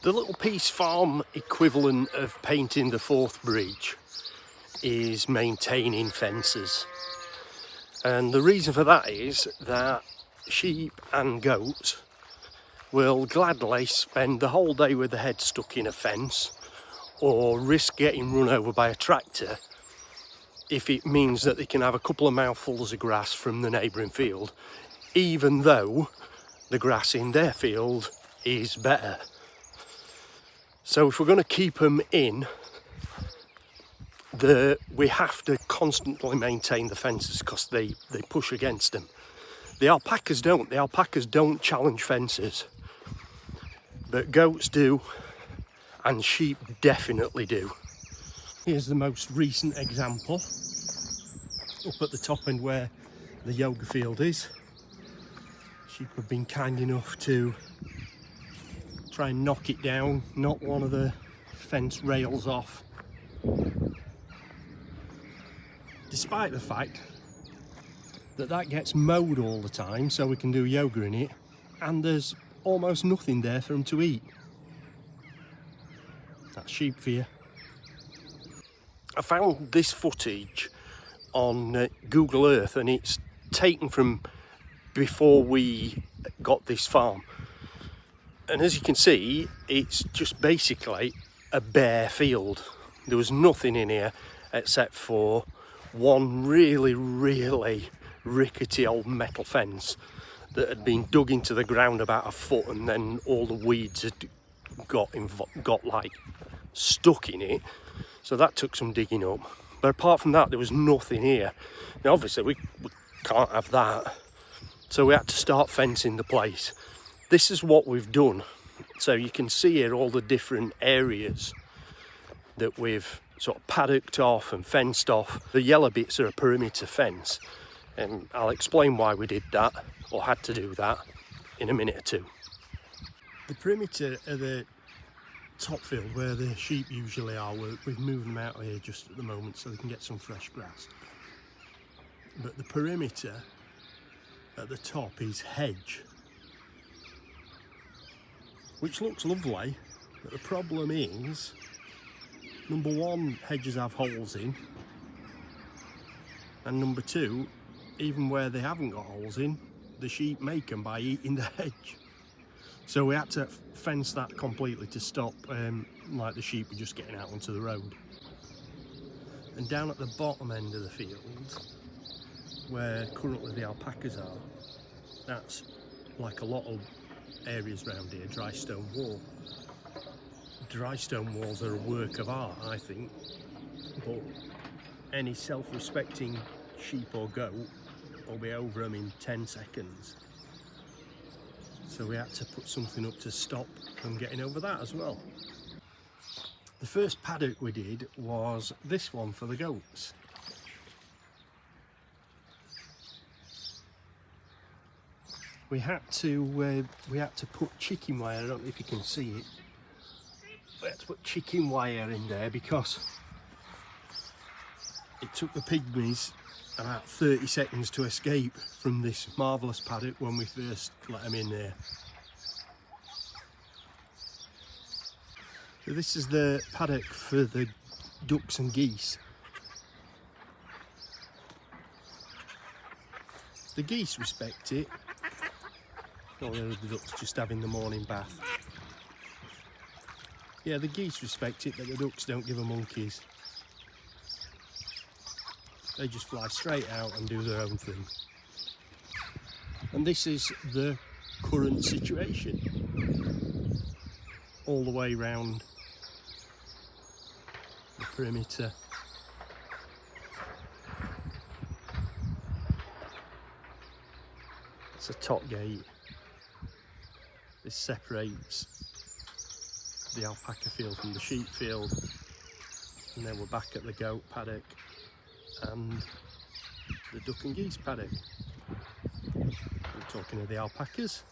The Little Peace Farm equivalent of painting the fourth bridge is maintaining fences. And the reason for that is that sheep and goats will gladly spend the whole day with their head stuck in a fence or risk getting run over by a tractor if it means that they can have a couple of mouthfuls of grass from the neighbouring field, even though the grass in their field is better. So if we're going to keep them in, we have to constantly maintain the fences because they push against them. The alpacas don't. The alpacas don't challenge fences, but goats do, and sheep definitely do. Here's the most recent example, up at the top end where the yoga field is. Sheep have been kind enough to try and knock it down, knock one of the fence rails off, despite the fact that that gets mowed all the time so we can do yoga in it, and there's almost nothing there for them to eat. That's sheep for you. I found this footage on Google Earth, and it's taken from before we got this farm. And as you can see, it's just basically a bare field. There was nothing in here except for one really rickety old metal fence that had been dug into the ground about a foot, and then all the weeds had got like stuck in it. So that took some digging up. But apart from that, there was nothing here. Now obviously we can't have that. So we had to start fencing the place. This is what we've done. So you can see here all the different areas that we've sort of paddocked off and fenced off. The yellow bits are a perimeter fence, and I'll explain why we did that, or had to do that, in a minute or two. The perimeter of the top field where the sheep usually are, we've moved them out of here just at the moment so they can get some fresh grass. But the perimeter at the top is hedge, which looks lovely, but the problem is, number one, hedges have holes in, and number two, even where they haven't got holes in, the sheep make them by eating the hedge. So we had to fence that completely to stop like the sheep were just getting out onto the road. And down at the bottom end of the field, where currently the alpacas are, that's like a lot of areas around here, dry stone wall. Dry stone walls are a work of art, I think, but any self-respecting sheep or goat will be over them in 10 seconds. So we had to put something up to stop them getting over that as well. The first paddock we did was this one for the goats. We had to put chicken wire. I don't know if you can see it. We had to put chicken wire in there because it took the pygmies about 30 seconds to escape from this marvellous paddock when we first let them in there. So this is the paddock for the ducks and geese. The geese respect it. Oh, there are the ducks just having the morning bath. Yeah, the geese respect it, but the ducks don't give them monkeys. They just fly straight out and do their own thing. And this is the current situation. All the way round the perimeter. It's a top gate. This separates the alpaca field from the sheep field, and then we're back at the goat paddock and the duck and geese paddock. We're talking of the alpacas.